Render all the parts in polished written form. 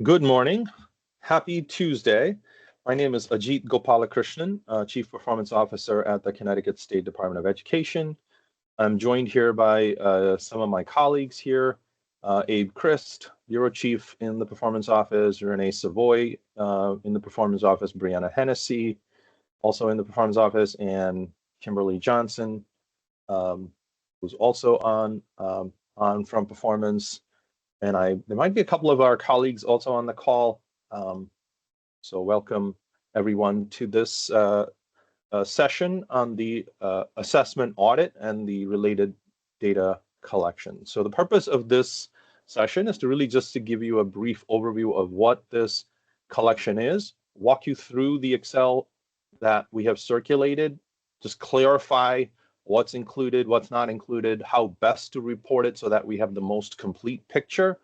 Good morning. Happy Tuesday. My name is Ajit Gopalakrishnan, Chief Performance Officer at the Connecticut State Department of Education. I'm joined here by some of my colleagues here, Abe Christ, Bureau Chief in the Performance Office, Renee Savoy in the Performance Office, Brianna Hennessy, also in the Performance Office, and Kimberly Johnson, who's also on from Performance. And there might be a couple of our colleagues also on the call. So welcome everyone to this session on the assessment audit and the related data collection. So the purpose of this session is to really just to give you a brief overview of what this collection is, walk you through the Excel that we have circulated, just clarify what's included, what's not included, how best to report it so that we have the most complete picture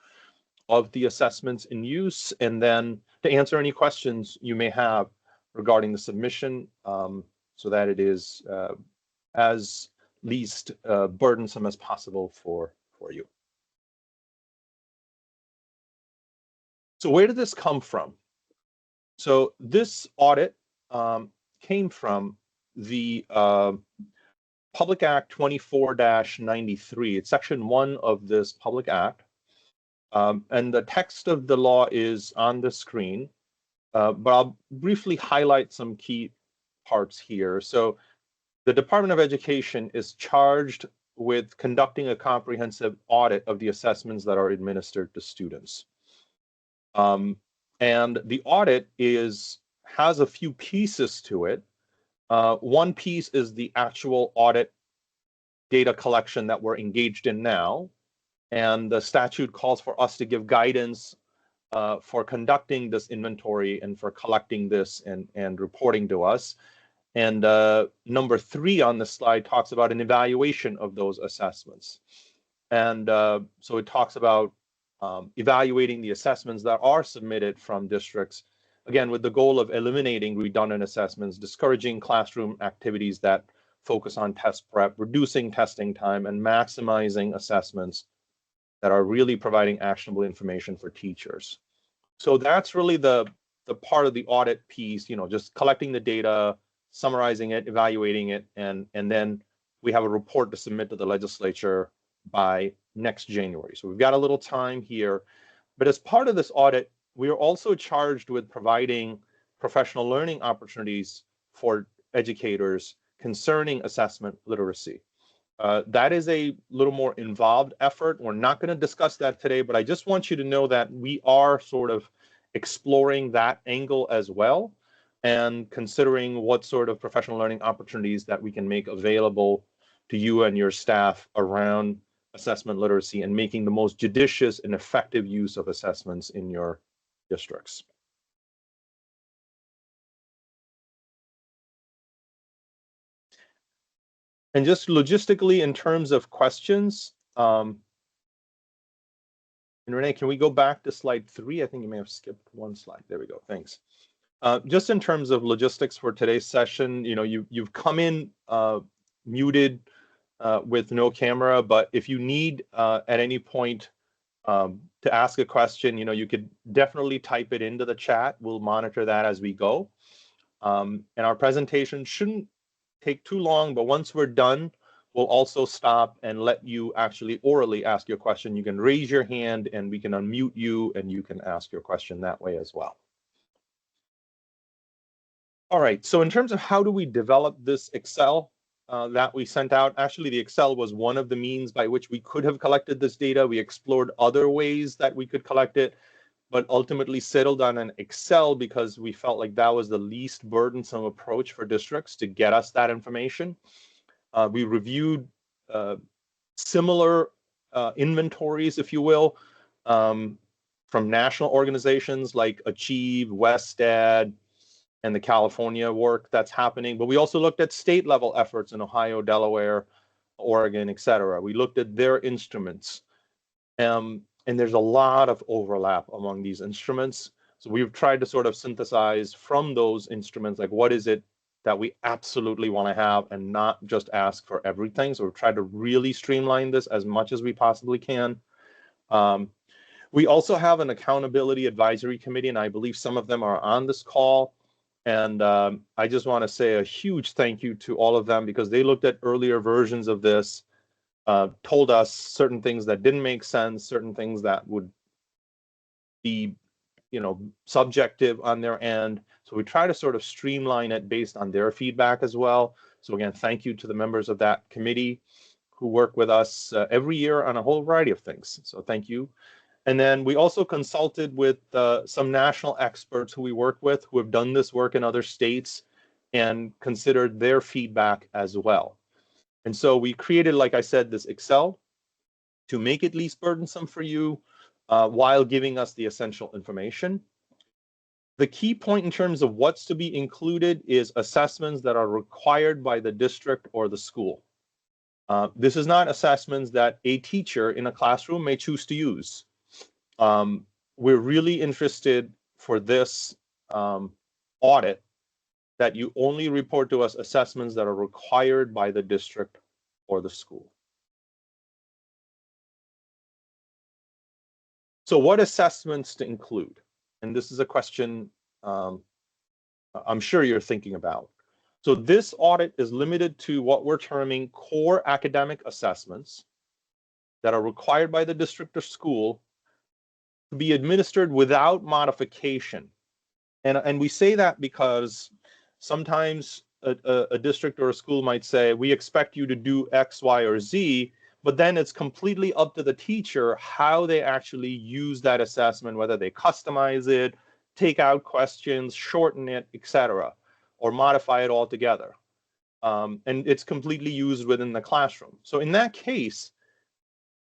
of the assessments in use, and then to answer any questions you may have regarding the submission so that it is as least burdensome as possible for you. So where did this come from? So this audit came from the Public Act 24-93. It's section 1 of this Public Act. And the text of the law is on the screen, but I'll briefly highlight some key parts here. So the Department of Education is charged with conducting a comprehensive audit of the assessments that are administered to students. And the audit has a few pieces to it. One piece is the actual audit data collection that we're engaged in now. And the statute calls for us to give guidance for conducting this inventory and for collecting this and reporting to us. And number 3 on the slide talks about an evaluation of those assessments. And so it talks about evaluating the assessments that are submitted from districts, again, with the goal of eliminating redundant assessments, discouraging classroom activities that focus on test prep, reducing testing time, and maximizing assessments that are really providing actionable information for teachers. So that's really the part of the audit piece, just collecting the data, summarizing it, evaluating it, and then we have a report to submit to the legislature by next January. So we've got a little time here. But as part of this audit, we are also charged with providing professional learning opportunities for educators concerning assessment literacy. That is a little more involved effort. We're not going to discuss that today, but I just want you to know that we are sort of exploring that angle as well and considering what sort of professional learning opportunities that we can make available to you and your staff around assessment literacy and making the most judicious and effective use of assessments in your districts. And just logistically, in terms of questions, and Renee, can we go back to slide 3? I think you may have skipped one slide. There we go. Thanks. Just in terms of logistics for today's session, you've come in muted with no camera, but if you need at any point to ask a question, you could definitely type it into the chat. We'll monitor that as we go. And our presentation shouldn't take too long, but once we're done, we'll also stop and let you actually orally ask your question. You can raise your hand and we can unmute you and you can ask your question that way as well. All right, so in terms of how do we develop this Excel that we sent out, actually the Excel was one of the means by which we could have collected this data. We explored other ways that we could collect it, but ultimately settled on an Excel because we felt like that was the least burdensome approach for districts to get us that information. We reviewed similar inventories, if you will, from national organizations like Achieve, WestEd, and the California work that's happening. But we also looked at state level efforts in Ohio, Delaware, Oregon, et cetera. We looked at their instruments. And there's a lot of overlap among these instruments. So we've tried to sort of synthesize from those instruments, like what is it that we absolutely want to have and not just ask for everything. So we've tried to really streamline this as much as we possibly can. We also have an accountability advisory committee, and I believe some of them are on this call. And I just want to say a huge thank you to all of them, because they looked at earlier versions of this, told us certain things that didn't make sense, certain things that would be, subjective on their end. So we try to sort of streamline it based on their feedback as well. So again, thank you to the members of that committee who work with us every year on a whole variety of things. So thank you. And then we also consulted with some national experts who we work with, who have done this work in other states, and considered their feedback as well. And so we created, like I said, this Excel to make it least burdensome for you, while giving us the essential information. The key point in terms of what's to be included is assessments that are required by the district or the school. This is not assessments that a teacher in a classroom may choose to use. We're really interested for this audit that you only report to us assessments that are required by the district or the school. So what assessments to include? And this is a question I'm sure you're thinking about. So this audit is limited to what we're terming core academic assessments that are required by the district or school to be administered without modification. And we say that because sometimes a district or a school might say, we expect you to do X, Y, or Z, but then it's completely up to the teacher how they actually use that assessment, whether they customize it, take out questions, shorten it, etc., or modify it altogether. And it's completely used within the classroom. So in that case,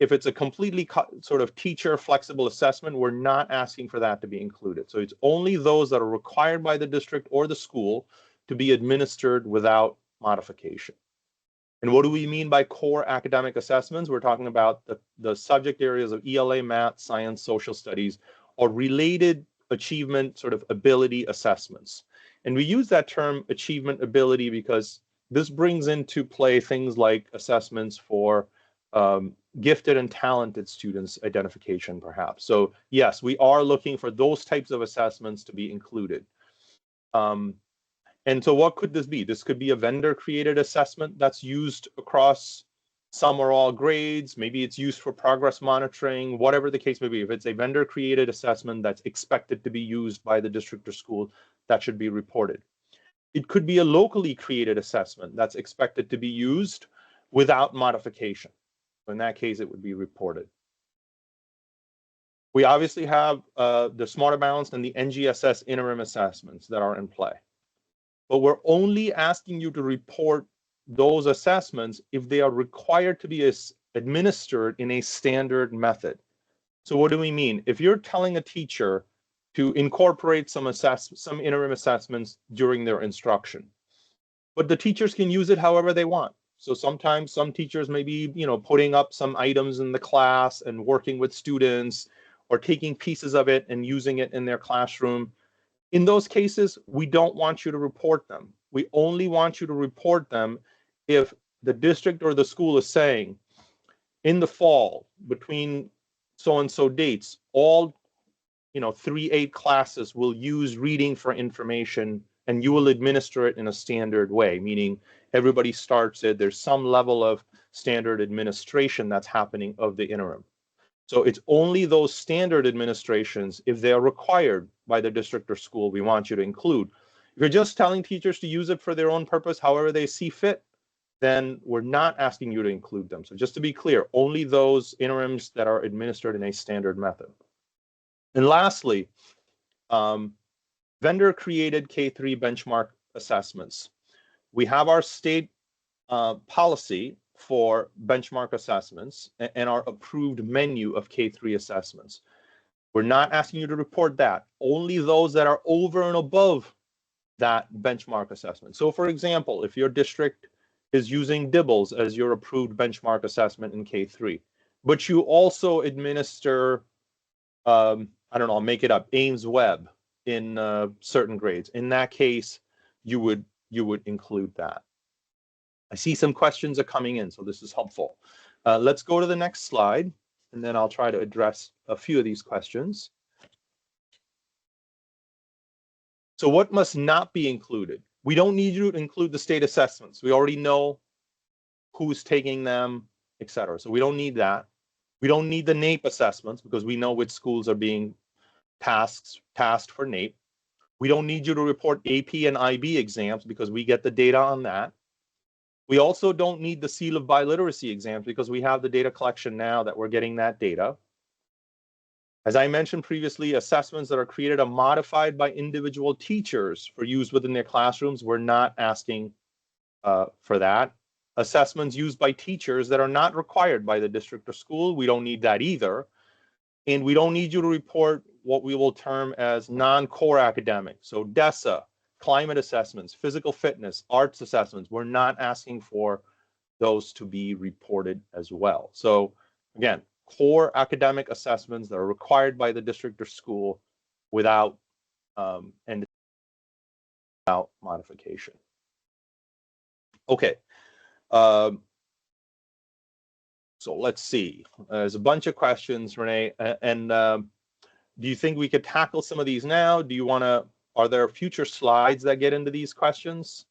if it's a completely sort of teacher flexible assessment, we're not asking for that to be included. So it's only those that are required by the district or the school to be administered without modification. And what do we mean by core academic assessments? We're talking about the subject areas of ELA, math, science, social studies, or related achievement sort of ability assessments. And we use that term achievement ability because this brings into play things like assessments for gifted and talented students identification, perhaps. So yes, we are looking for those types of assessments to be included. And so what could this be? This could be a vendor-created assessment that's used across some or all grades. Maybe it's used for progress monitoring, whatever the case may be. If it's a vendor-created assessment that's expected to be used by the district or school, that should be reported. It could be a locally created assessment that's expected to be used without modification. In that case, it would be reported. We obviously have the Smarter Balanced and the NGSS interim assessments that are in play. But we're only asking you to report those assessments if they are required to be administered in a standard method. So what do we mean? If you're telling a teacher to incorporate some interim assessments during their instruction, but the teachers can use it however they want. So sometimes some teachers may be, putting up some items in the class and working with students, or taking pieces of it and using it in their classroom. In those cases, we don't want you to report them. We only want you to report them if the district or the school is saying, in the fall, between so-and-so dates, all 3/8 classes will use reading for information, and you will administer it in a standard way, meaning everybody starts it. There's some level of standard administration that's happening of the interim. So it's only those standard administrations, if they are required by the district or school, we want you to include. If you're just telling teachers to use it for their own purpose, however they see fit, then we're not asking you to include them. So just to be clear, only those interims that are administered in a standard method. And lastly, vendor-created K-3 benchmark assessments. We have our state policy for benchmark assessments and our approved menu of K-3 assessments. We're not asking you to report that, only those that are over and above that benchmark assessment. So for example, if your district is using DIBELS as your approved benchmark assessment in K-3, but you also administer, I don't know, I'll make it up, Ames Web in certain grades, in that case, you would include that. I see some questions are coming in, so this is helpful. Let's go to the next slide. and then I'll try to address a few of these questions. So what must not be included? We don't need you to include the state assessments. We already know who's taking them, et cetera. So we don't need that. We don't need the NAEP assessments because we know which schools are being tasked for NAEP. We don't need you to report AP and IB exams because we get the data on that. We also don't need the seal of biliteracy exams because we have the data collection now that we're getting that data. As I mentioned previously, assessments that are created are modified by individual teachers for use within their classrooms. We're not asking for that. Assessments used by teachers that are not required by the district or school, we don't need that either. And we don't need you to report what we will term as non-core academic. So DESA, climate assessments, physical fitness, arts assessments, we're not asking for those to be reported as well. So again, core academic assessments that are required by the district or school without and without modification. Okay. So let's see. There's a bunch of questions, Renee, and do you think we could tackle some of these now? Do you want to? Are there future slides that get into these questions?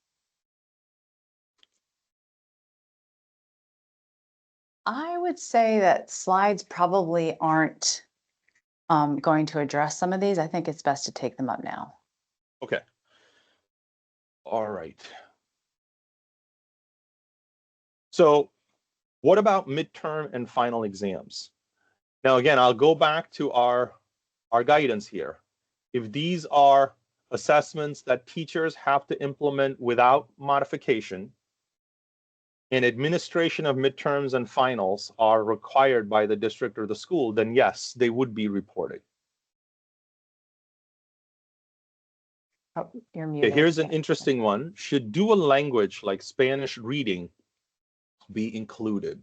I would say that slides probably aren't going to address some of these. I think it's best to take them up now. Okay. All right. So what about midterm and final exams? Now, again, I'll go back to our guidance here. If these are assessments that teachers have to implement without modification, and administration of midterms and finals are required by the district or the school, then yes, they would be reported. Oh, you're muted. Okay, here's an interesting one. Should dual language like Spanish reading be included?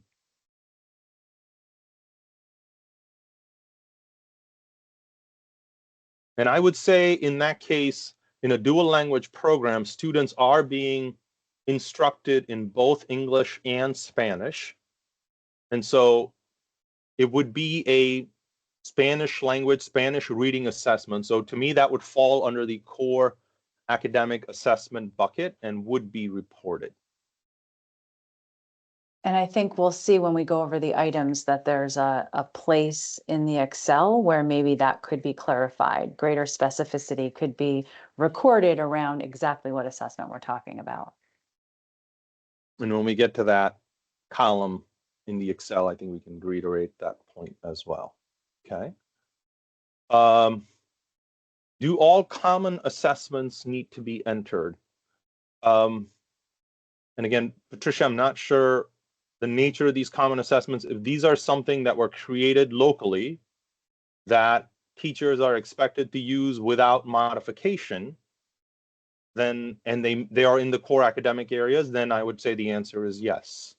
And I would say in that case, in a dual language program, students are being instructed in both English and Spanish. And so it would be a Spanish language, Spanish reading assessment. So to me, that would fall under the core academic assessment bucket and would be reported. And I think we'll see when we go over the items that there's a place in the Excel where maybe that could be clarified. Greater specificity could be recorded around exactly what assessment we're talking about. And when we get to that column in the Excel, I think we can reiterate that point as well. Okay. Do all common assessments need to be entered? And again, Patricia, I'm not sure the nature of these common assessments. If these are something that were created locally that teachers are expected to use without modification, then, and they are in the core academic areas, then I would say the answer is yes.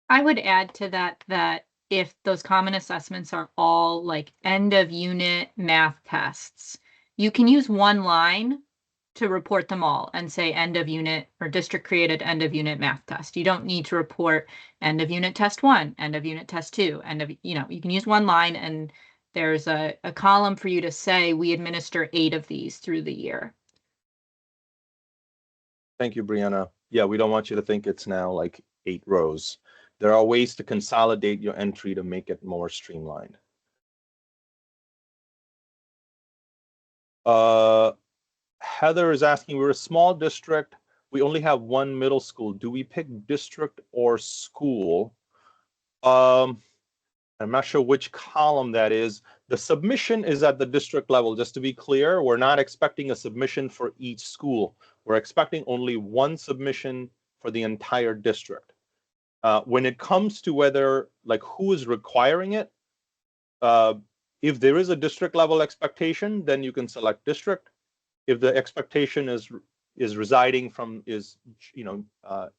I would add to that that if those common assessments are all like end of unit math tests, you can use one line to report them all and say end of unit or district created end of unit math test. You don't need to report end of unit test 1, end of unit test 2, end of, you can use one line and there's a column for you to say we administer 8 of these through the year. Thank you, Brianna. Yeah, we don't want you to think it's now like 8 rows. There are ways to consolidate your entry to make it more streamlined. Heather is asking, we're a small district. We only have one middle school. Do we pick district or school? I'm not sure which column that is. The submission is at the district level. Just to be clear, we're not expecting a submission for each school. We're expecting only one submission for the entire district. When it comes to whether, like, who is requiring it, if there is a district level expectation, then you can select district. If the expectation is residing from,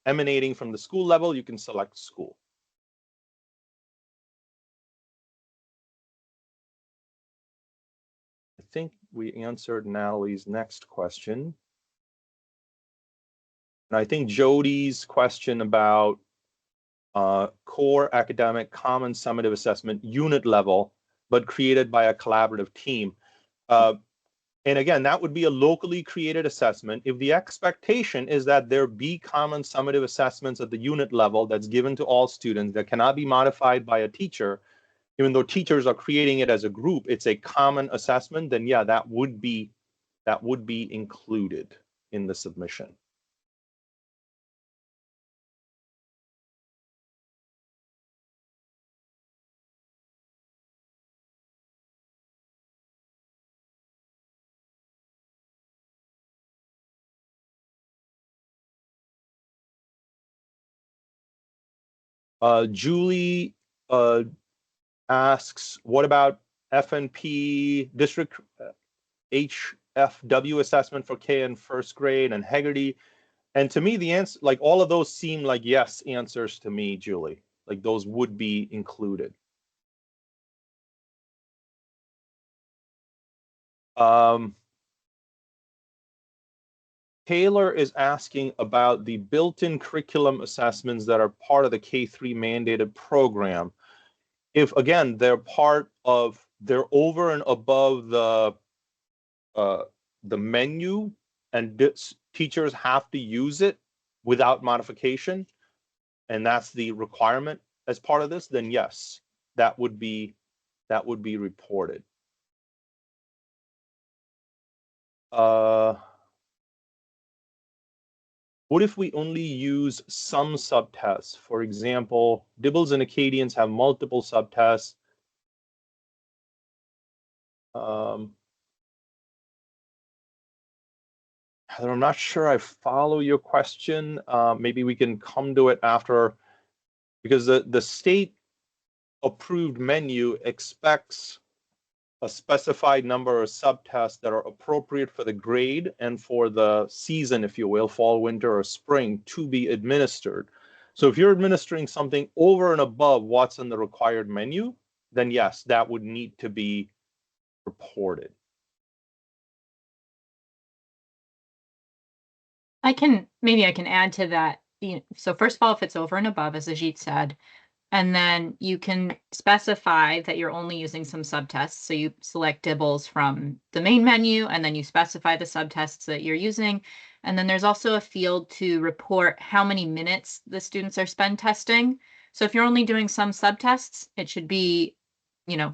emanating from the school level, you can select school. I think we answered Natalie's next question. And I think Jody's question about core academic common summative assessment unit level, but created by a collaborative team. And again, that would be a locally created assessment. If the expectation is that there be common summative assessments at the unit level that's given to all students that cannot be modified by a teacher, even though teachers are creating it as a group, it's a common assessment, then yeah, that would be included in the submission. Julie asks, what about FNP district HFW assessment for K in first grade and Heggerty? And to me, the answer, like all of those seem like yes answers to me, Julie. Like those would be included. Taylor is asking about the built-in curriculum assessments that are part of the K-3 mandated program. If again, they're over and above the menu, and teachers have to use it without modification, and that's the requirement as part of this, then yes, that would be reported. What if we only use some subtests? For example, Dibbles and Acadians have multiple subtests. Heather, I'm not sure I follow your question. Maybe we can come to it after, because the state approved menu expects a specified number of subtests that are appropriate for the grade and for the season, if you will, fall, winter, or spring, to be administered. So if you're administering something over and above what's in the required menu, then yes, that would need to be reported. Maybe I can add to that. So first of all, if it's over and above, as Ajit said, and then you can specify that you're only using some subtests. So you select Dibbles from the main menu, and then you specify the subtests that you're using. And then there's also a field to report how many minutes the students are spend testing. So if you're only doing some subtests, it should be,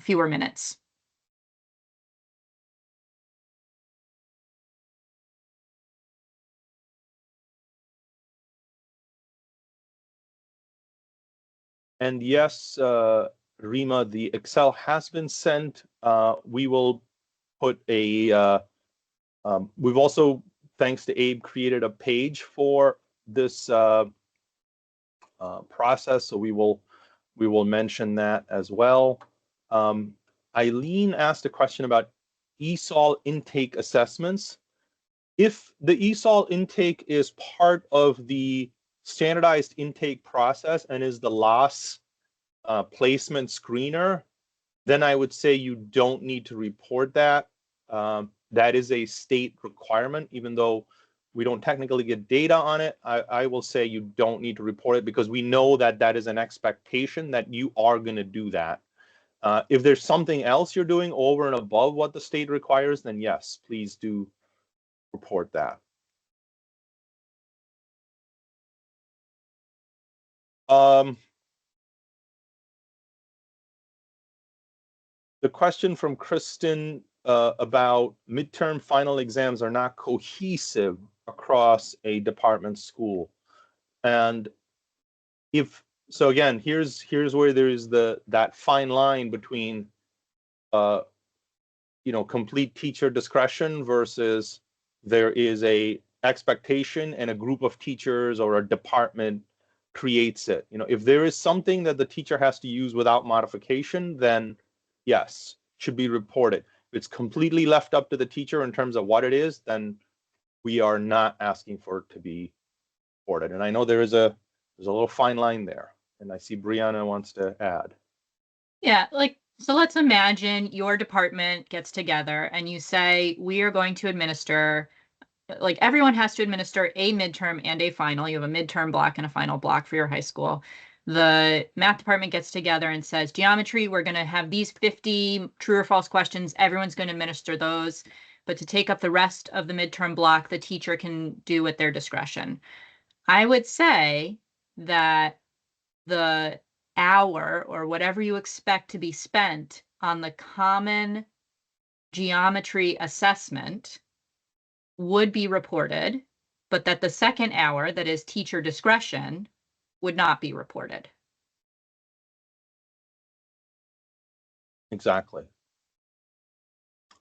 fewer minutes. And yes, Rima, the Excel has been sent. We will put a, we've also, thanks to Abe, created a page for this process. So we will mention that as well. Eileen asked a question about ESOL intake assessments. If the ESOL intake is part of the standardized intake process and is the LAS placement screener, then I would say you don't need to report that. That is a state requirement, even though we don't technically get data on it. I will say you don't need to report it because we know that that is an expectation that you are going to do that. If there's something else you're doing over and above what the state requires, then yes, please do report that. The question from Kristen about midterm final exams are not cohesive across a department school. And if so, again, here's where there is that fine line between complete teacher discretion versus there is a expectation and a group of teachers or a department creates it. If there is something that the teacher has to use without modification, then yes, should be reported. If it's completely left up to the teacher in terms of what it is, then we are not asking for it to be reported. And I know there's a little fine line there. And I see Brianna wants to add. Yeah, so let's imagine your department gets together and you say, we are going to administer, everyone has to administer a midterm and a final. You have a midterm block and a final block for your high school. The math department gets together and says, geometry, we're going to have these 50 true or false questions. Everyone's going to administer those. But to take up the rest of the midterm block, the teacher can do at their discretion. I would say that the hour or whatever you expect to be spent on the common geometry assessment would be reported, but that the second hour, that is teacher discretion, would not be reported. Exactly.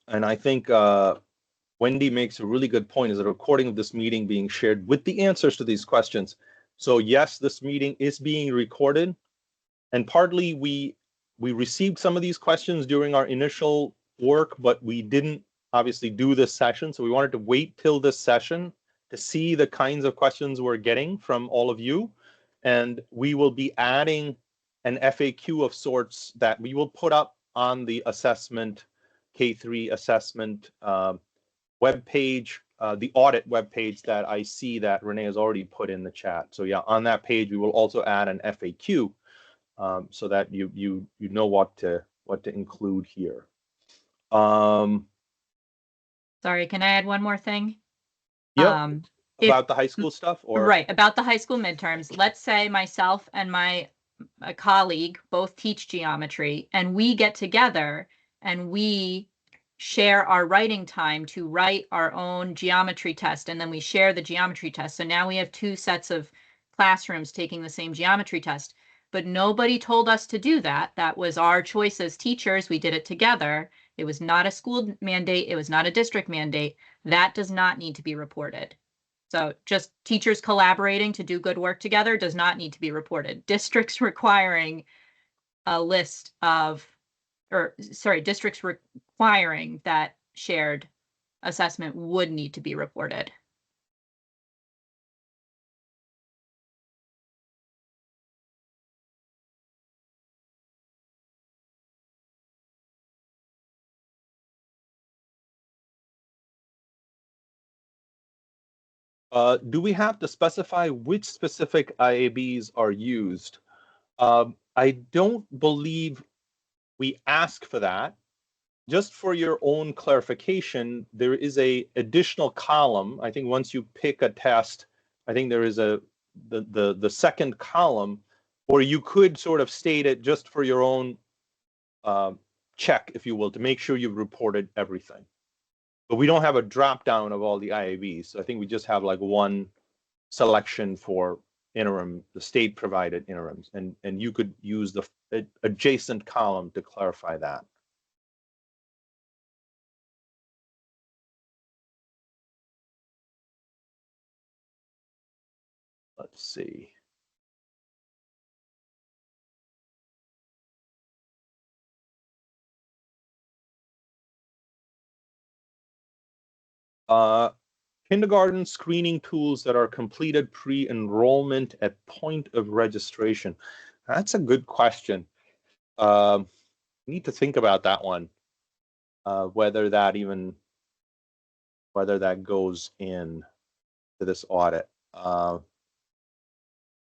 And I think Wendy makes a really good point, is a recording of this meeting being shared with the answers to these questions. So yes, this meeting is being recorded, and partly we received some of these questions during our initial work, but we didn't obviously do this session. So we wanted to wait till this session to see the kinds of questions we're getting from all of you. And we will be adding an FAQ of sorts that we will put up on the assessment, K3 assessment webpage, the audit webpage that I see that Renee has already put in the chat. So yeah, on that page, we will also add an FAQ so that you know what to include here. Sorry, can I add one more thing? Yeah, about the high school stuff, or right, about the high school midterms. Let's say myself and my colleague both teach geometry, and we get together and we share our writing time to write our own geometry test, and then we share the geometry test. So now we have two sets of classrooms taking the same geometry test, but nobody told us to do that. That was our choice as teachers. We did it together. It was not a school mandate. It was not a district mandate. That does not need to be reported. So just teachers collaborating to do good work together does not need to be reported. Districts requiring a list of, or sorry, districts requiring that shared assessment would need to be reported. do we have to specify which specific IABs are used? I don't believe we ask for that. Just for your own clarification, there is a additional column. I think once you pick a test, I think there is the second column, or you could sort of state it just for your own check, if you will, to make sure you've reported everything. But we don't have a drop down of all the IABs. So I think we just have like one selection for interim, the state provided interims, and you could use the adjacent column to clarify that. Let's see. Kindergarten screening tools that are completed pre-enrollment at point of registration. That's a good question. Need to think about that one. Whether that goes in to this audit.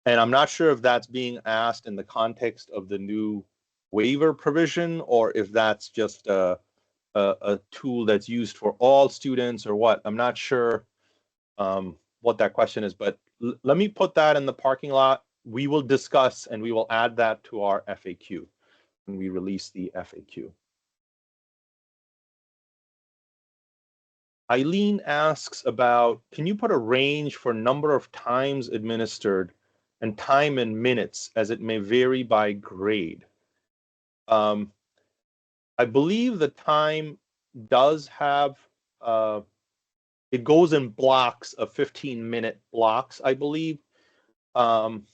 And I'm not sure if that's being asked in the context of the new waiver provision, or if that's just a tool that's used for all students or what. I'm not sure what that question is, but let me put that in the parking lot. We will discuss and we will add that to our FAQ when we release the FAQ. Eileen asks about, can you put a range for number of times administered and time in minutes, as it may vary by grade? I believe the time does have, it goes in blocks of 15-minute blocks, I believe. And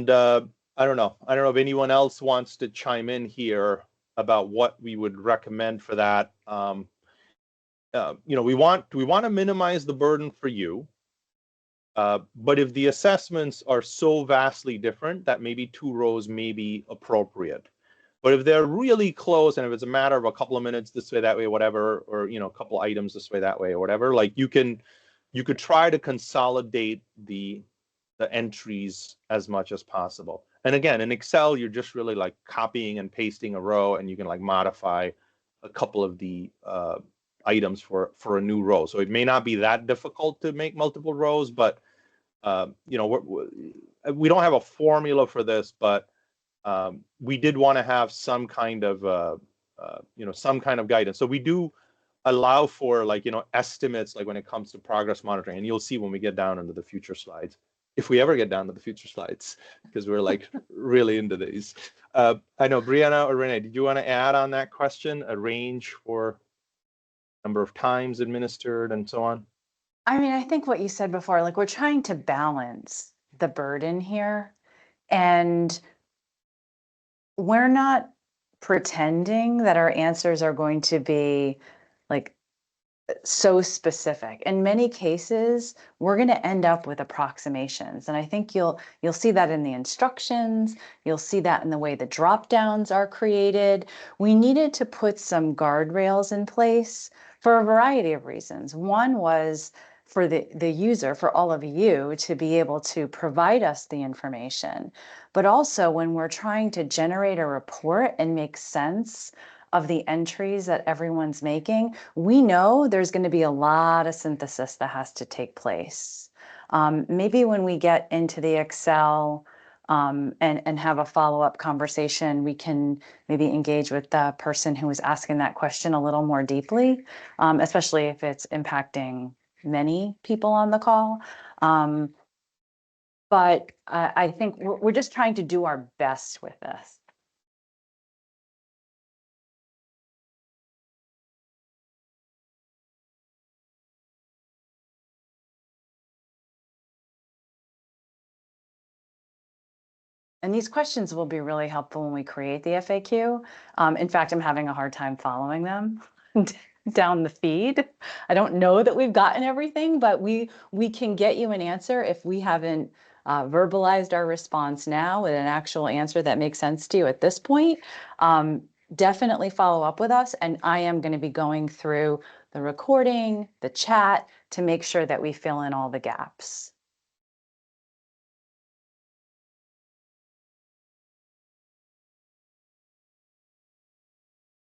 I don't know if anyone else wants to chime in here about what we would recommend for that. We want to minimize the burden for you. But if the assessments are so vastly different that maybe 2 rows may be appropriate. But if they're really close, and if it's a matter of a couple of minutes this way, that way, whatever, or a couple items this way, that way, or whatever, like you could try to consolidate the the entries as much as possible. And again, in Excel, you're just really like copying and pasting a row, and you can like modify a couple of the items for a new row. So it may not be that difficult to make multiple rows, but you know, we don't have a formula for this, but we did want to have some kind of you know, some kind of guidance. So we do allow for, like, you know, estimates, like when it comes to progress monitoring, and you'll see when we get down into the future slides, if we ever get down to the future slides, because we're like really into these. I know, Brianna or Renee, did you want to add on that question, a range for number of times administered and so on? I mean, I think what you said before, like we're trying to balance the burden here, and we're not pretending that our answers are going to be like so specific. In many cases, we're going to end up with approximations. And I think you'll see that in the instructions, you'll see that in the way the drop downs are created. We needed to put some guardrails in place for a variety of reasons. One was for the user, for all of you to be able to provide us the information. But also when we're trying to generate a report and make sense of the entries that everyone's making, we know there's going to be a lot of synthesis that has to take place. Maybe when we get into the Excel and have a follow-up conversation, we can maybe engage with the person who was asking that question a little more deeply, especially if it's impacting many people on the call. But I think we're just trying to do our best with this. And these questions will be really helpful when we create the FAQ. In fact, I'm having a hard time following them down the feed. I don't know that we've gotten everything, but we can get you an answer if we haven't verbalized our response now with an actual answer that makes sense to you at this point. Definitely follow up with us, and I am going to be going through the recording, the chat, to make sure that we fill in all the gaps.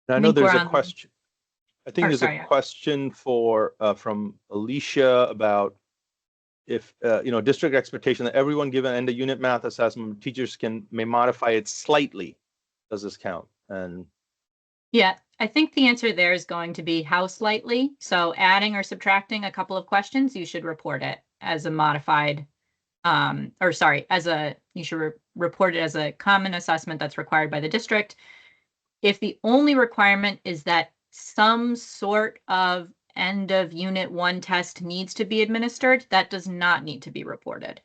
I know think we're there's a on- question. I think Or, there's sorry, a yeah. question for from Alicia about if you know, district expectation that everyone given end of unit math assessment, teachers may modify it slightly. Does this count? And Yeah, I think the answer there is going to be how slightly. So adding or subtracting a couple of questions, you should report it as a modified, or sorry, you should report it as a common assessment that's required by the district. If the only requirement is that some sort of end of unit 1 test needs to be administered, that does not need to be reported.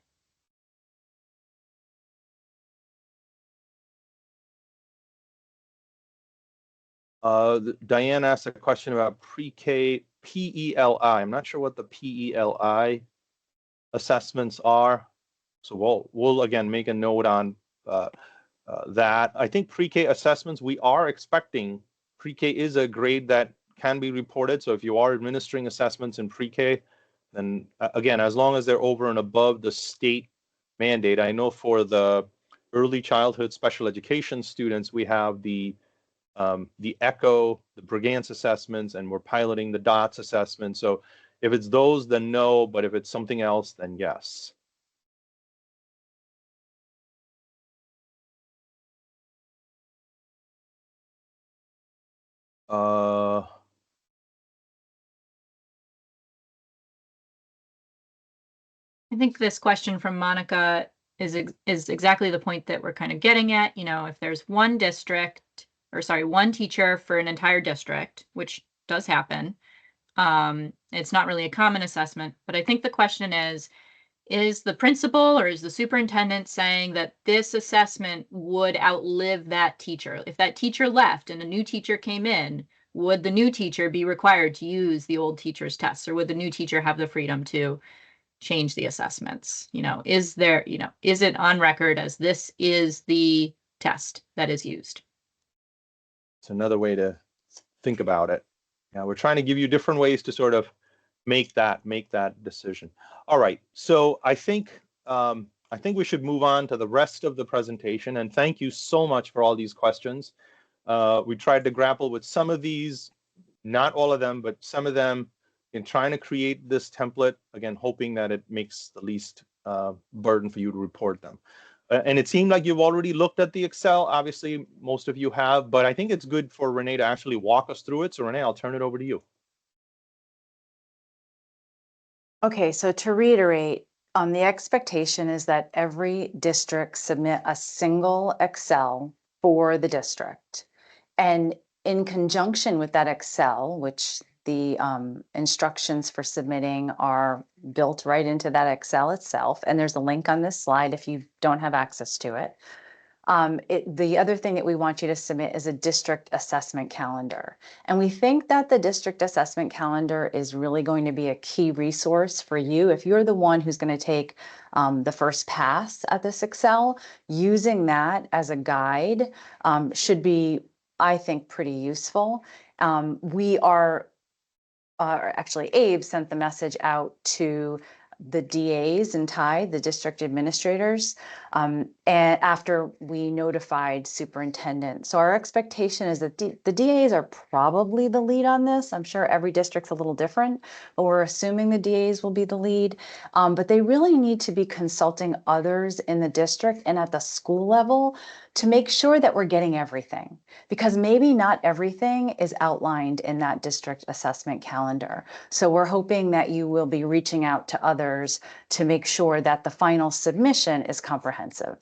Diane asked a question about pre-K PELI. I'm not sure what the PELI assessments are, so we'll again make a note on that. I think pre-K assessments, we are expecting, pre-K is a grade that can be reported. So if you are administering assessments in pre-K, then again, as long as they're over and above the state mandate. I know for the early childhood special education students, we have the ECHO, the Brigance assessments, and we're piloting the DOTS assessment. So if it's those, then no, but if it's something else, then yes. I think this question from Monica is exactly the point that we're kind of getting at. You know, if there's one one teacher for an entire district, which does happen, it's not really a common assessment, but I think the question is the principal or is the superintendent saying that this assessment would outlive that teacher? If that teacher left and a new teacher came in, would the new teacher be required to use the old teacher's tests, or would the new teacher have the freedom to change the assessments? You know, is it on record as this is the test that is used? It's another way to think about it. Yeah, we're trying to give you different ways to sort of make that decision. All right, so I think I think we should move on to the rest of the presentation. And thank you so much for all these questions. We tried to grapple with some of these, not all of them, but some of them in trying to create this template, again, hoping that it makes the least burden for you to report them. And it seemed like you've already looked at the Excel. Obviously, most of you have, but I think it's good for Renee to actually walk us through it. So Renee, I'll turn it over to you. Okay, so to reiterate, the expectation is that every district submit a single Excel for the district. And in conjunction with that Excel, which the instructions for submitting are built right into that Excel itself, and there's a link on this slide if you don't have access to it. The other thing that we want you to submit is a district assessment calendar. And we think that the district assessment calendar is really going to be a key resource for you. If you're the one who's going to take the first pass at this Excel, using that as a guide should be, I think, pretty useful. Actually, Abe sent the message out to the DAs and TIDE, the district administrators, and after we notified superintendent. So our expectation is that the DAs are probably the lead on this. I'm sure every district's a little different, but we're assuming the DAs will be the lead. But they really need to be consulting others in the district and at the school level to make sure that we're getting everything, because maybe not everything is outlined in that district assessment calendar. So we're hoping that you will be reaching out to others to make sure that the final submission is comprehensive.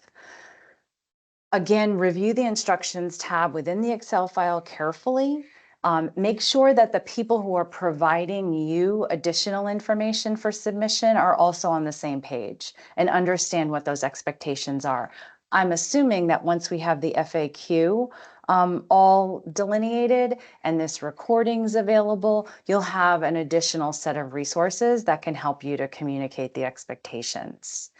Again, review the instructions tab within the Excel file carefully. Make sure that the people who are providing you additional information for submission are also on the same page and understand what those expectations are. I'm assuming that once we have the FAQ all delineated and this recording's available, you'll have an additional set of resources that can help you to communicate the expectations.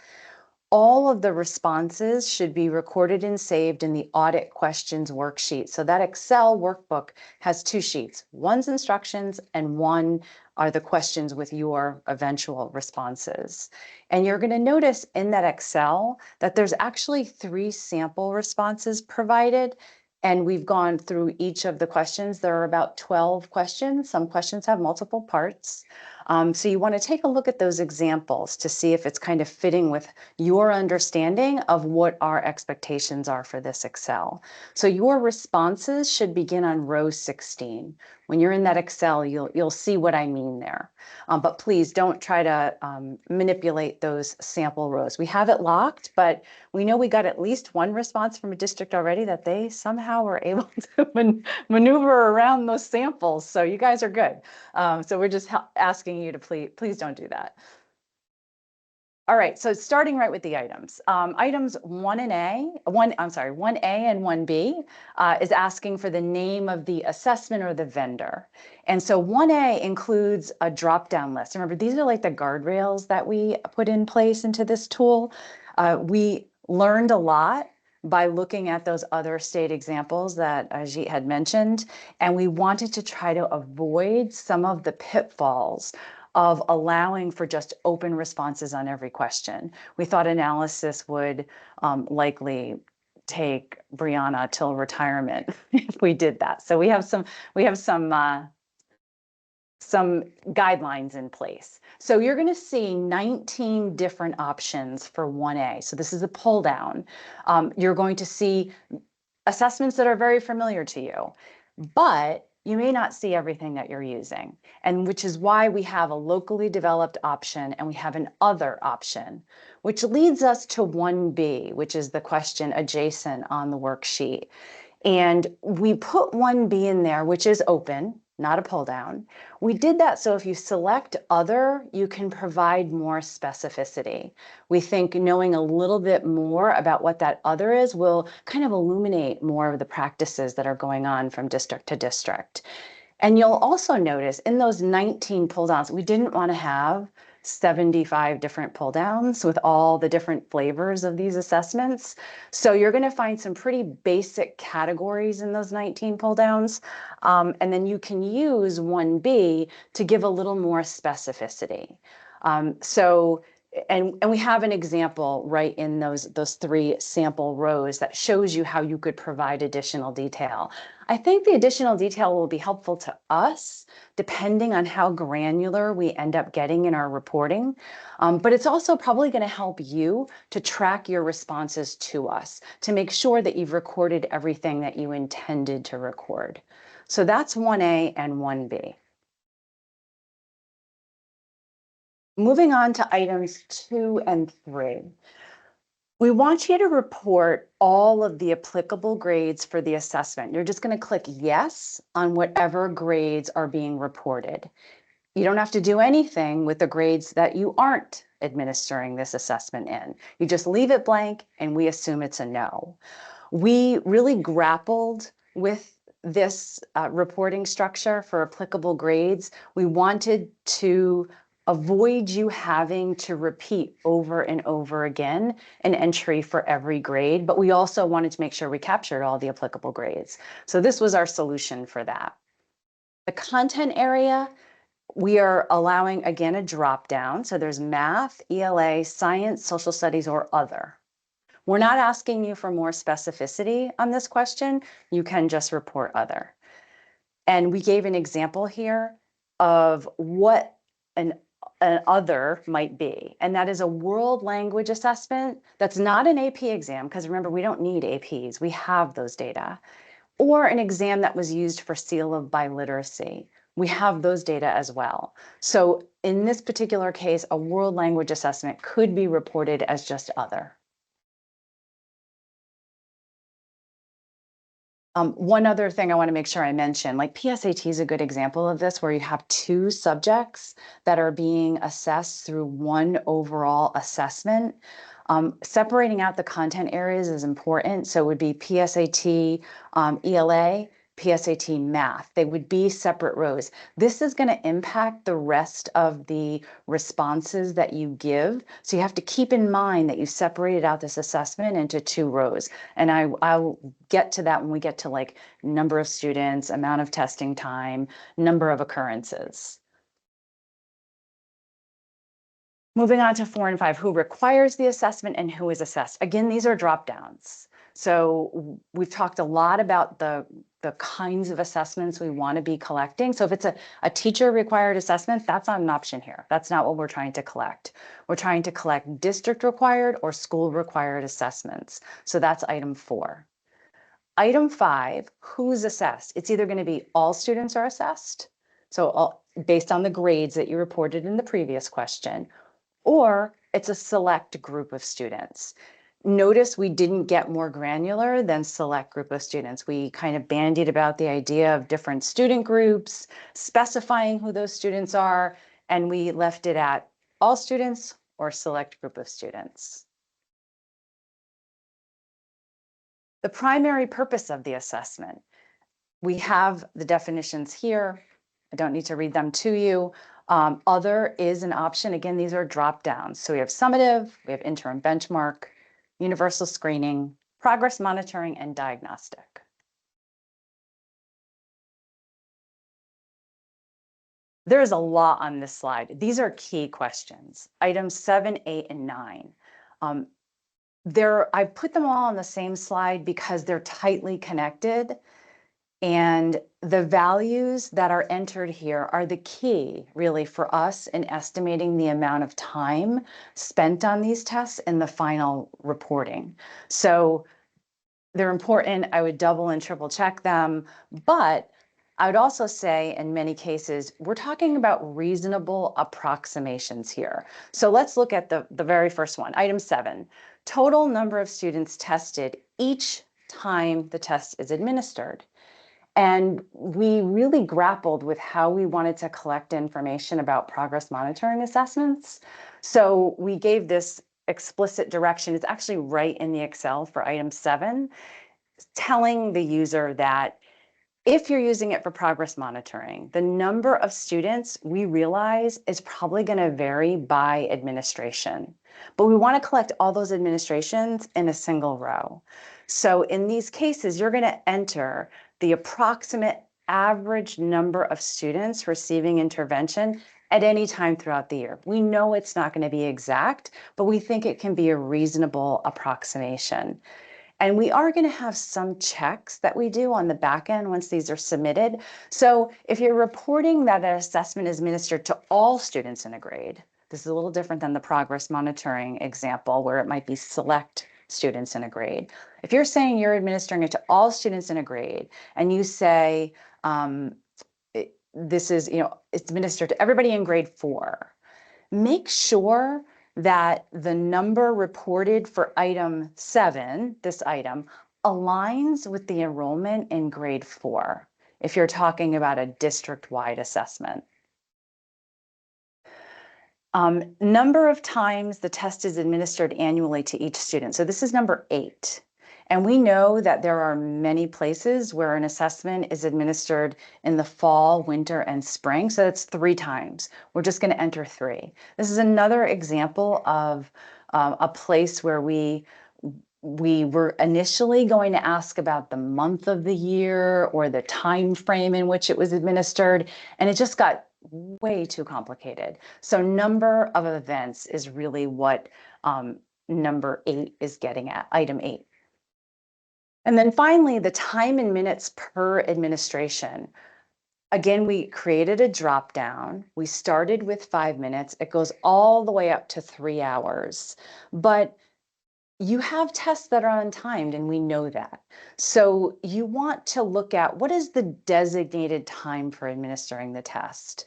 All of the responses should be recorded and saved in the audit questions worksheet. So that Excel workbook has two sheets. One's instructions and one are the questions with your eventual responses. And you're going to notice in that Excel that there's actually 3 sample responses provided. And we've gone through each of the questions. There are about 12 questions. Some questions have multiple parts. So you want to take a look at those examples to see if it's kind of fitting with your understanding of what our expectations are for this Excel. So your responses should begin on row 16. When you're in that Excel, you'll see what I mean there. But please don't try to manipulate those sample rows. We have it locked, but we know we got at least one response from a district already that they somehow were able to maneuver around those samples. So you guys are good. So we're just asking you to please don't do that. All right, so starting right with the items. Items 1A and 1B is asking for the name of the assessment or the vendor. And so 1A includes a drop-down list. Remember, these are like the guardrails that we put in place into this tool. We learned a lot by looking at those other state examples that Ajit had mentioned, and we wanted to try to avoid some of the pitfalls of allowing for just open responses on every question. We thought analysis would likely take Brianna till retirement if we did that. So we have some guidelines in place. So you're going to see 19 different options for 1A. So this is a pull down. You're going to see assessments that are very familiar to you, but you may not see everything that you're using, and which is why we have a locally developed option and we have an other option, which leads us to 1B, which is the question adjacent on the worksheet. And we put 1B in there, which is open, not a pull down. We did that so if you select other, you can provide more specificity. We think knowing a little bit more about what that other is will kind of illuminate more of the practices that are going on from district to district. And you'll also notice in those 19 pull downs, we didn't want to have 75 different pull downs with all the different flavors of these assessments. So you're going to find some pretty basic categories in those 19 pull downs. And then you can use 1B to give a little more specificity. So and we have an example right in those 3 sample rows that shows you how you could provide additional detail. I think the additional detail will be helpful to us depending on how granular we end up getting in our reporting. But it's also probably going to help you to track your responses to us to make sure that you've recorded everything that you intended to record. So that's 1A and 1B. Moving on to items 2 and 3. We want you to report all of the applicable grades for the assessment. You're just going to click yes on whatever grades are being reported. You don't have to do anything with the grades that you aren't administering this assessment in. You just leave it blank and we assume it's a no. We really grappled with this reporting structure for applicable grades. We wanted to avoid you having to repeat over and over again an entry for every grade, but we also wanted to make sure we captured all the applicable grades. So this was our solution for that. The content area, we are allowing, again, a drop down. So there's math, ELA, science, social studies, or other. We're not asking you for more specificity on this question. You can just report other. And we gave an example here of what an other might be. And that is a world language assessment that's not an AP exam, because remember, we don't need APs. We have those data. Or an exam that was used for seal of biliteracy. We have those data as well. So in this particular case, a world language assessment could be reported as just other. One other thing I want to make sure I mention, like PSAT is a good example of this, where you have 2 subjects that are being assessed through one overall assessment. Separating out the content areas is important. So it would be PSAT, ELA, PSAT math. They would be separate rows. This is going to impact the rest of the responses that you give. So you have to keep in mind that you separated out this assessment into 2 rows. And I'll get to that when we get to like number of students, amount of testing time, number of occurrences. Moving on to 4 and 5, who requires the assessment and who is assessed. Again, these are drop downs. So we've talked a lot about the kinds of assessments we want to be collecting. So if it's a teacher required assessment, that's not an option here. That's not what we're trying to collect. We're trying to collect district required or school required assessments. So that's item 4. Item 5, who's assessed? It's either going to be all students are assessed, so based on the grades that you reported in the previous question, or it's a select group of students. Notice we didn't get more granular than select group of students. We kind of bandied about the idea of different student groups, specifying who those students are, and we left it at all students or select group of students. The primary purpose of the assessment. We have the definitions here. I don't need to read them to you. Other is an option. Again, these are drop downs. So we have summative, we have interim benchmark, universal screening, progress monitoring, and diagnostic. There is a lot on this slide. These are key questions. Items 7, 8, and 9. I put them all on the same slide because they're tightly connected. And the values that are entered here are the key, really, for us in estimating the amount of time spent on these tests in the final reporting. So they're important. I would double and triple check them. But I would also say, in many cases, we're talking about reasonable approximations here. So let's look at the very first one, item 7, total number of students tested each time the test is administered. And we really grappled with how we wanted to collect information about progress monitoring assessments. So we gave this explicit direction. It's actually right in the Excel for item 7, telling the user that if you're using it for progress monitoring, the number of students we realize is probably going to vary by administration. But we want to collect all those administrations in a single row. So in these cases, you're going to enter the approximate average number of students receiving intervention at any time throughout the year. We know it's not going to be exact, but we think it can be a reasonable approximation. And we are going to have some checks that we do on the back end once these are submitted. So if you're reporting that an assessment is administered to all students in a grade, this is a little different than the progress monitoring example where it might be select students in a grade. If you're saying you're administering it to all students in a grade and you say, this is, it's administered to everybody in grade 4, make sure that the number reported for item 7, this item, aligns with the enrollment in grade 4, if you're talking about a district-wide assessment. Number of times the test is administered annually to each student. So this is number 8. And we know that there are many places where an assessment is administered in the fall, winter, and spring. So that's 3 times. We're just going to enter 3. This is another example of a place where we were initially going to ask about the month of the year or the time frame in which it was administered, and it just got way too complicated. So number of events is really what number 8 is getting at, item 8. And then finally, the time in minutes per administration. Again, we created a drop down. We started with 5 minutes. It goes all the way up to 3 hours. But you have tests that are untimed, and we know that. So you want to look at what is the designated time for administering the test?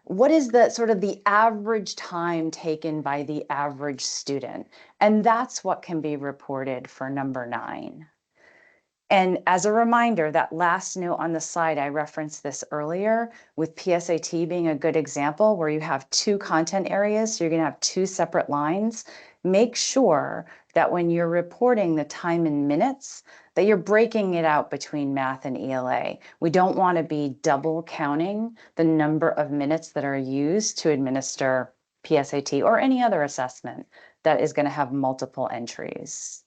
What is the sort of the average time taken by the average student? And that's what can be reported for number 9. And as a reminder, that last note on the slide, I referenced this earlier with PSAT being a good example where you have 2 content areas, so you're going to have 2 separate lines. Make sure that when you're reporting the time in minutes, that you're breaking it out between math and ELA. We don't want to be double counting the number of minutes that are used to administer PSAT or any other assessment that is going to have multiple entries.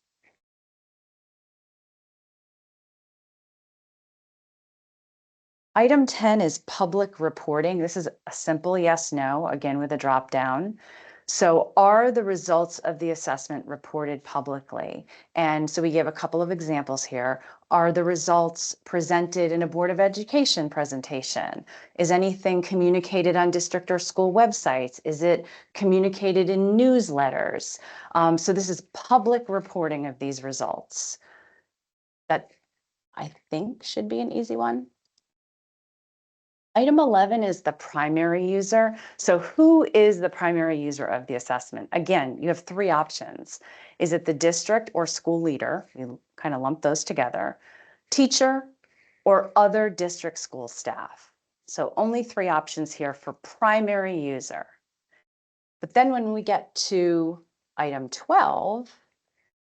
Item 10 is public reporting. This is a simple yes, no, again with a drop down. So are the results of the assessment reported publicly? And so we give a couple of examples here. Are the results presented in a Board of Education presentation? Is anything communicated on district or school websites? Is it communicated in newsletters? So this is public reporting of these results. That I think should be an easy one. Item 11 is the primary user. So who is the primary user of the assessment? Again, you have 3 options. Is it the district or school leader? You kind of lump those together. Teacher or other district school staff. So only 3 options here for primary user. But then when we get to item 12,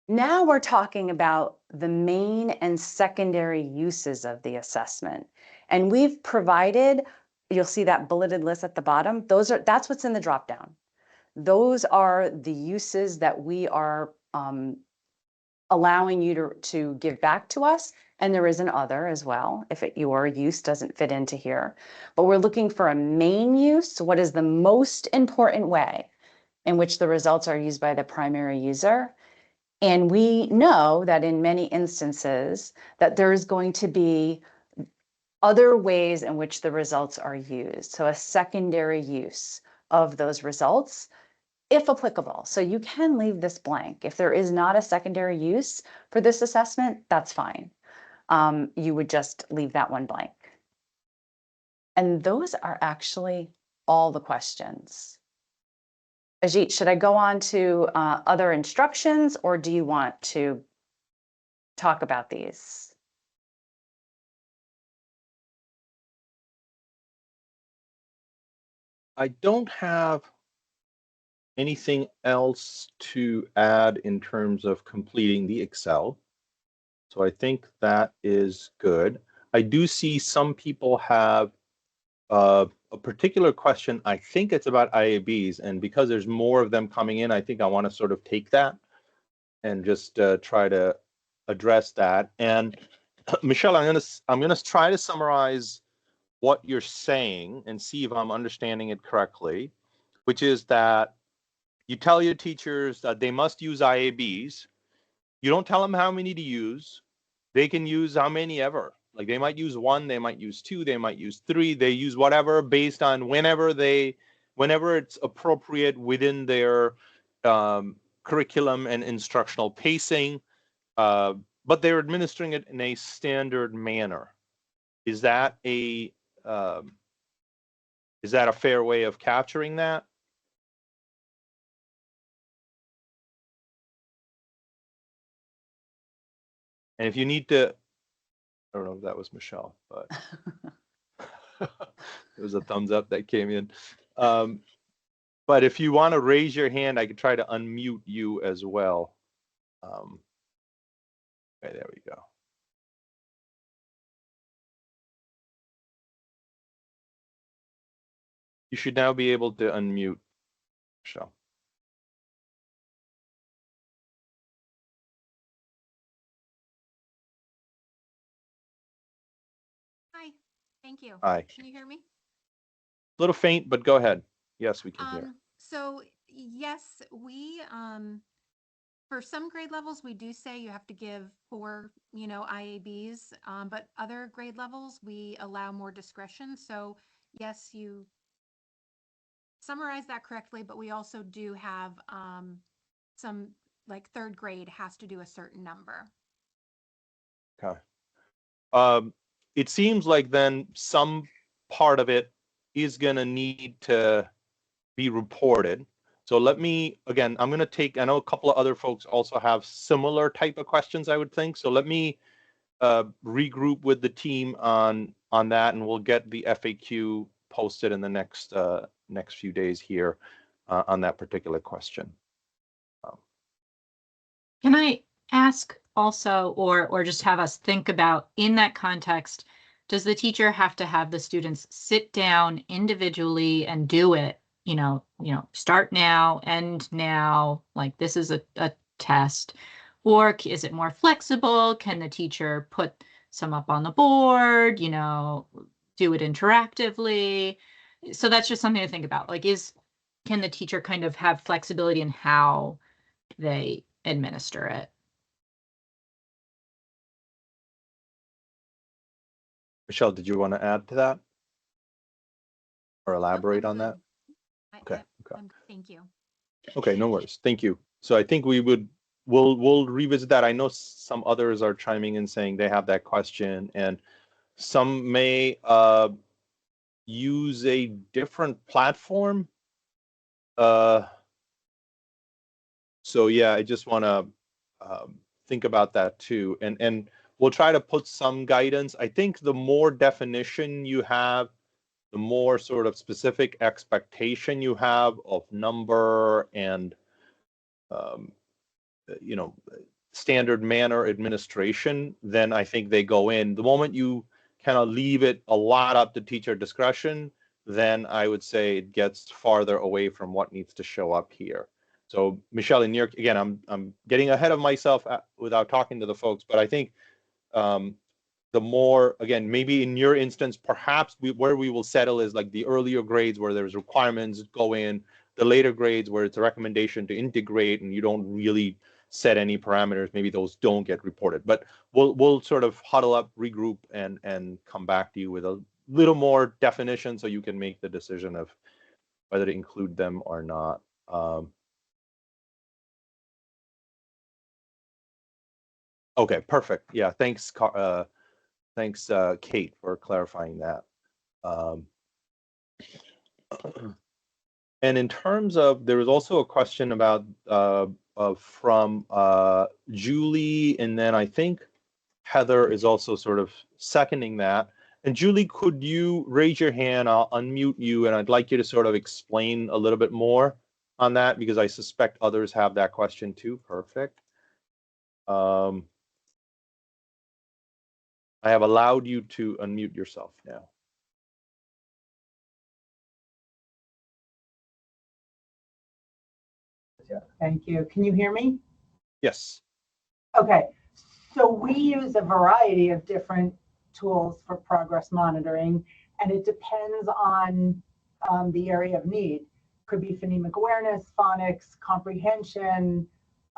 now we're talking about the main and secondary uses of the assessment. And we've provided, you'll see that bulleted list at the bottom. That's what's in the dropdown. Those are the uses that we are allowing you to give back to us. And there is an other as well, if your use doesn't fit into here. But we're looking for a main use. What is the most important way in which the results are used by the primary user? And we know that in many instances that there is going to be other ways in which the results are used. So a secondary use of those results, if applicable. So you can leave this blank. If there is not a secondary use for this assessment, that's fine. You would just leave that one blank. And those are actually all the questions. Ajit, should I go on to other instructions, or do you want to talk about these? I don't have anything else to add in terms of completing the Excel. So I think that is good. I do see some people have a particular question. I think it's about IABs, and because there's more of them coming in, I think I want to sort of take that and just try to address that. And Michelle, I'm gonna try to summarize what you're saying and see if I'm understanding it correctly, which is that you tell your teachers that they must use IABs. You don't tell them how many to use. They can use how many ever. Like they might use 1, they might use 2, they might use 3, they use whatever based on whenever it's appropriate within their curriculum and instructional pacing, but they're administering it in a standard manner. Is that a fair way of capturing that? And if you need to, I don't know if that was Michelle, but it was a thumbs up that came in. But if you want to raise your hand, I could try to unmute you as well. Okay, there we go. You should now be able to unmute, Michelle. Hi, thank you. Hi. Can you hear me? A little faint, but go ahead. Yes, we can hear. So yes, we, for some grade levels, we do say you have to give 4, IABs, but other grade levels, we allow more discretion. So yes, you summarized that correctly, but we also do have, some, like 3rd grade has to do a certain number. Okay. It seems like then some part of it is going to need to be reported. So let me, again, I'm going to take, I know a couple of other folks also have similar type of questions, I would think. So let me regroup with the team on that, and we'll get the FAQ posted in the next few days here on that particular question. Can I ask also, or just have us think about, in that context, does the teacher have to have the students sit down individually and do it? Start now, end now, like this is a test? Or is it more flexible? Can the teacher put some up on the board, do it interactively? So that's just something to think about. Like, can the teacher kind of have flexibility in how they administer it? Michelle, did you want to add to that or elaborate on that? Okay. Thank you. Okay, no worries. Thank you. So I think we'll revisit that. I know some others are chiming in saying they have that question, and some may use a different platform. So yeah, I just want to think about that too, and we'll try to put some guidance. I think the more definition you have, the more sort of specific expectation you have of number and standard manner administration, then I think they go in. The moment you kind of leave it a lot up to teacher discretion, then I would say it gets farther away from what needs to show up here. So Michelle, in your, again, I'm getting ahead of myself without talking to the folks, but I think the more, again, maybe in your instance, perhaps where we will settle is like the earlier grades where there's requirements go in, the later grades where it's a recommendation to integrate and you don't really set any parameters, maybe those don't get reported. But we'll sort of huddle up, regroup, and come back to you with a little more definition so you can make the decision of whether to include them or not. Okay, perfect. Yeah, thanks, Kate, for clarifying that. And in terms of, there was also a question about from Julie, and then I think Heather is also sort of seconding that. And Julie, could you raise your hand? I'll unmute you, and I'd like you to sort of explain a little bit more on that, because I suspect others have that question too. Perfect. I have allowed you to unmute yourself now. Thank you. Can you hear me? Yes. Okay. So we use a variety of different tools for progress monitoring, And it depends on the area of need. Could be phonemic awareness, phonics, comprehension.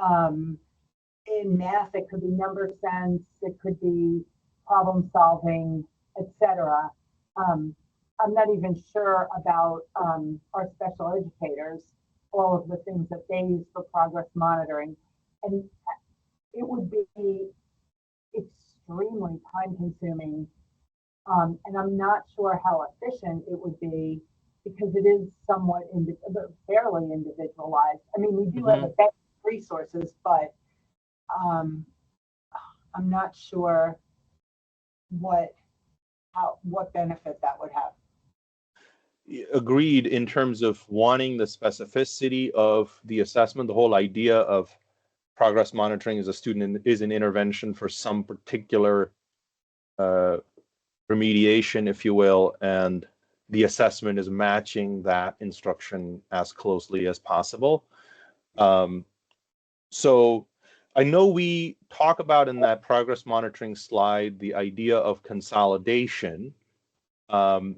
In math, it could be number sense, it could be problem solving, etc. I'm not even sure about our special educators, all of the things that they use for progress monitoring. And it would be extremely time consuming. And I'm not sure how efficient it would be because it is somewhat fairly individualized. I mean, we do have effective resources, but I'm not sure what benefit that would have. Agreed in terms of wanting the specificity of the assessment. The whole idea of progress monitoring as a student is an intervention for some particular remediation, if you will, and the assessment is matching that instruction as closely as possible. So I know we talk about in that progress monitoring slide the idea of consolidation. You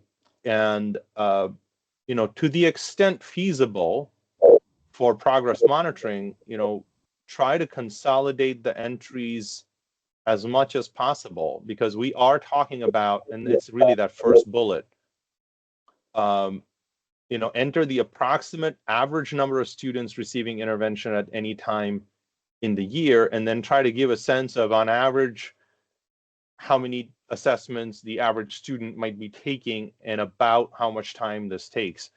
know, to the extent feasible for progress monitoring, you know, try to consolidate the entries as much as possible, because we are talking about, and it's really that first bullet, you know, enter the approximate average number of students receiving intervention at any time in the year, and then try to give a sense of, on average, how many assessments the average student might be taking and about how much time this takes.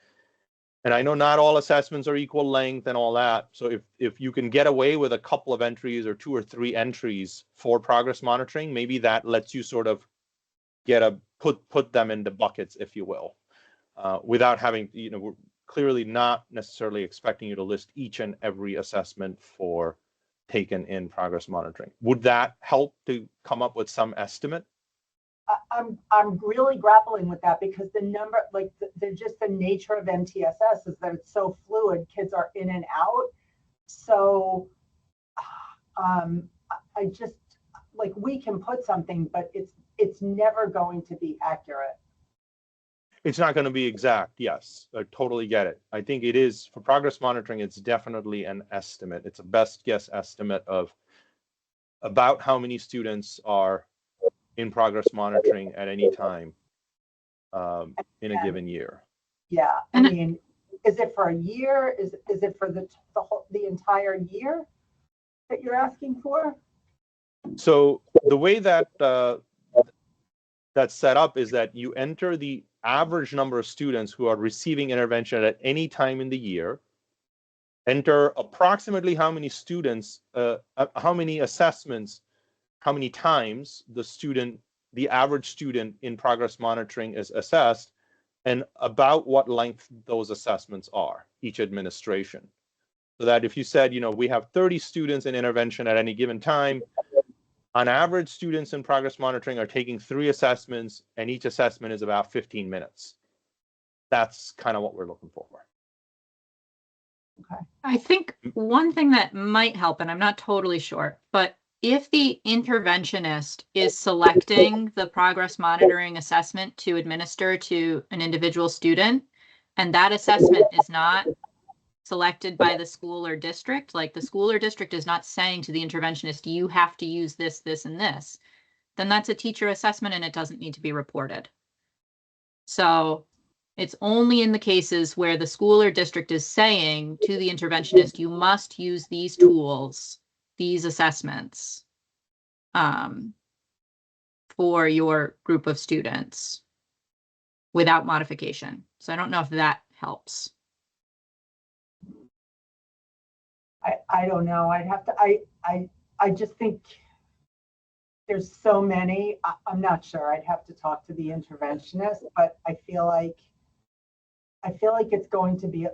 And I know not all assessments are equal length and all that. So if you can get away with a couple of entries or 2 or 3 entries for progress monitoring, maybe that lets you sort of get put them into buckets, if you will, without having, you know, we're clearly not necessarily expecting you to list each and every assessment for taken in progress monitoring. Would that help to come up with some estimate? I'm really grappling with that because the number, like just the nature of MTSS is that it's so fluid. Kids are in and out. So I just, like, we can put something, but it's never going to be accurate. It's not going to be exact. Yes, I totally get it. I think it is for progress monitoring. It's definitely an estimate. It's a best guess estimate of about how many students are in progress monitoring at any time in a given year. Yeah, I mean, is it for a year? Is it for the entire year that you're asking for? So the way that that's set up is that you enter the average number of students who are receiving intervention at any time in the year, enter approximately how many students, how many assessments, how many times the average student in progress monitoring is assessed, and about what length those assessments are, each administration. So that if you said, you know, we have 30 students in intervention at any given time, on average, students in progress monitoring are taking 3 assessments, and each assessment is about 15 minutes. That's kind of what we're looking for. Okay. I think one thing that might help, and I'm not totally sure, but if the interventionist is selecting the progress monitoring assessment to administer to an individual student, and that assessment is not selected by the school or district, like the school or district is not saying to the interventionist, you have to use this, this, and this, then that's a teacher assessment and it doesn't need to be reported. So it's only in the cases where the school or district is saying to the interventionist, you must use these tools, these assessments, for your group of students without modification. So I don't know if that helps. I don't know. I'd have to, I just think there's so many. I'm not sure. I'd have to talk to the interventionist, but I feel like it's going to be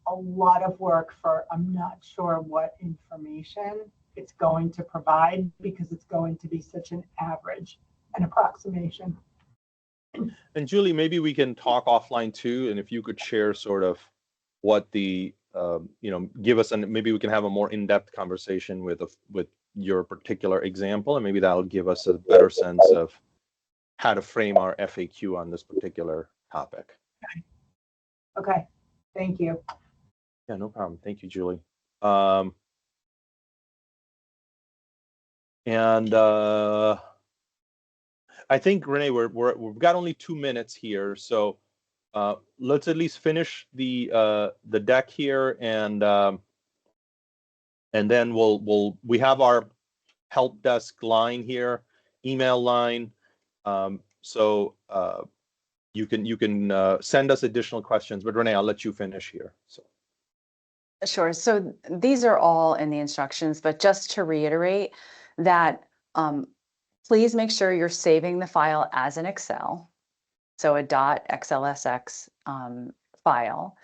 a lot of work for, I'm not sure what information it's going to provide because it's going to be such an average, an approximation. And Julie, maybe we can talk offline too, and if you could share sort of what the you know, give us, and maybe we can have a more in-depth conversation with your particular example, and maybe that'll give us a better sense of how to frame our FAQ on this particular topic. Okay, thank you. Yeah, no problem. Thank you, Julie. And I think, Renee, we've got only 2 minutes here, so let's at least finish the deck here, and then we have our help desk line here, email line. So you can send us additional questions, but Renee, I'll let you finish here. So. Sure. So these are all in the instructions, but just to reiterate that please make sure you're saving the file as an Excel, so a .xlsx file,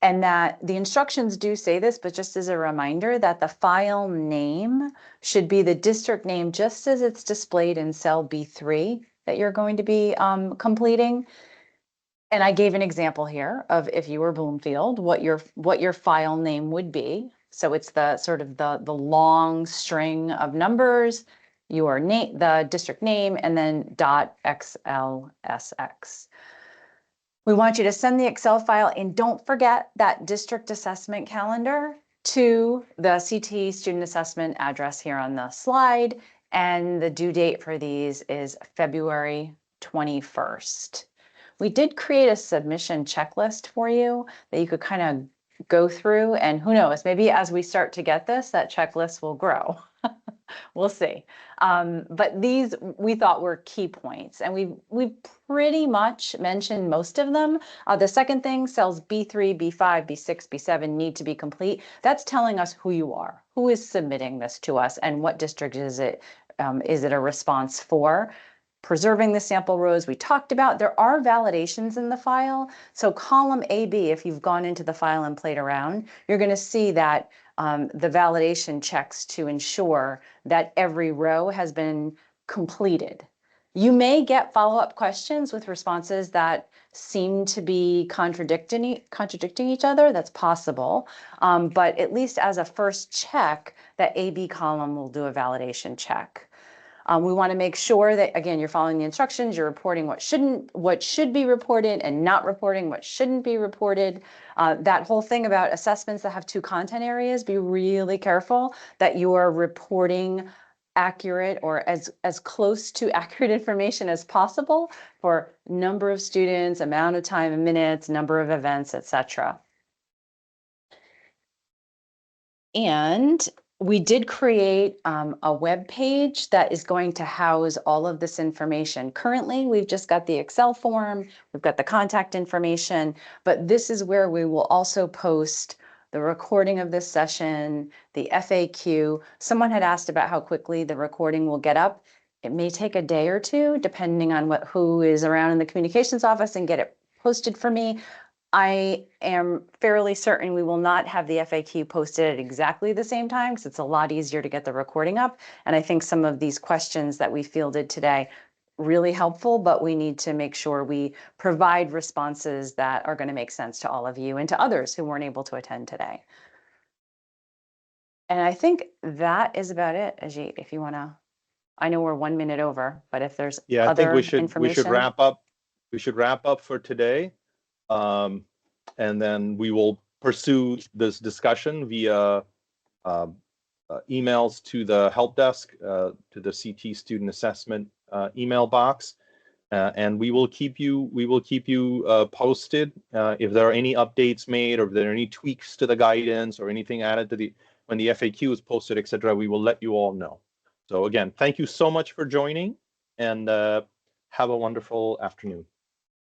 and that the instructions do say this, but just as a reminder that the file name should be the district name just as it's displayed in cell B3 that you're going to be completing. And I gave an example here of if you were Bloomfield, what your file name would be. So it's the sort of the long string of numbers, your name, the district name, and then .xlsx. We want you to send the Excel file, and don't forget that district assessment calendar to the CT student assessment address here on the slide. And the due date for these is February 21st. We did create a submission checklist for you that you could kind of go through, and who knows, maybe as we start to get this, that checklist will grow. We'll see. But these we thought were key points, and we've pretty much mentioned most of them. The second thing, cells B3, B5, B6, B7 need to be complete. That's telling us who you are, who is submitting this to us, and what district is it a response for. Preserving the sample rows we talked about. There are validations in the file. So column AB, if you've gone into the file and played around, you're going to see that the validation checks to ensure that every row has been completed. You may get follow-up questions with responses that seem to be contradicting each other. That's possible. But at least as a first check, that AB column will do a validation check. We want to make sure that, again, you're following the instructions, you're reporting what should be reported and not reporting what shouldn't be reported. That whole thing about assessments that have 2 content areas, be really careful that you are reporting accurate or as close to accurate information as possible for number of students, amount of time in minutes, number of events, etc. And we did create a web page that is going to house all of this information. Currently, we've just got the Excel form, we've got the contact information, but this is where we will also post the recording of this session, the FAQ. Someone had asked about how quickly the recording will get up. It may take a day or 2, depending on who is around in the communications office and get it posted for me. I am fairly certain we will not have the FAQ posted at exactly the same time because it's a lot easier to get the recording up. And I think some of these questions that we fielded today really helpful, but we need to make sure we provide responses that are going to make sense to all of you and to others who weren't able to attend today. And I think that is about it, Ajit, if you want to. I know we're 1 minute over, but if there's I other think we should information. wrap up. We should wrap up for today. And then we will pursue this discussion via emails to the help desk, to the CT student assessment email box, and we will keep you posted if there are any updates made, or if there are any tweaks to the guidance or anything added to when the FAQ is posted, etc. We will let you all know. So again, thank you so much for joining, and have a wonderful afternoon.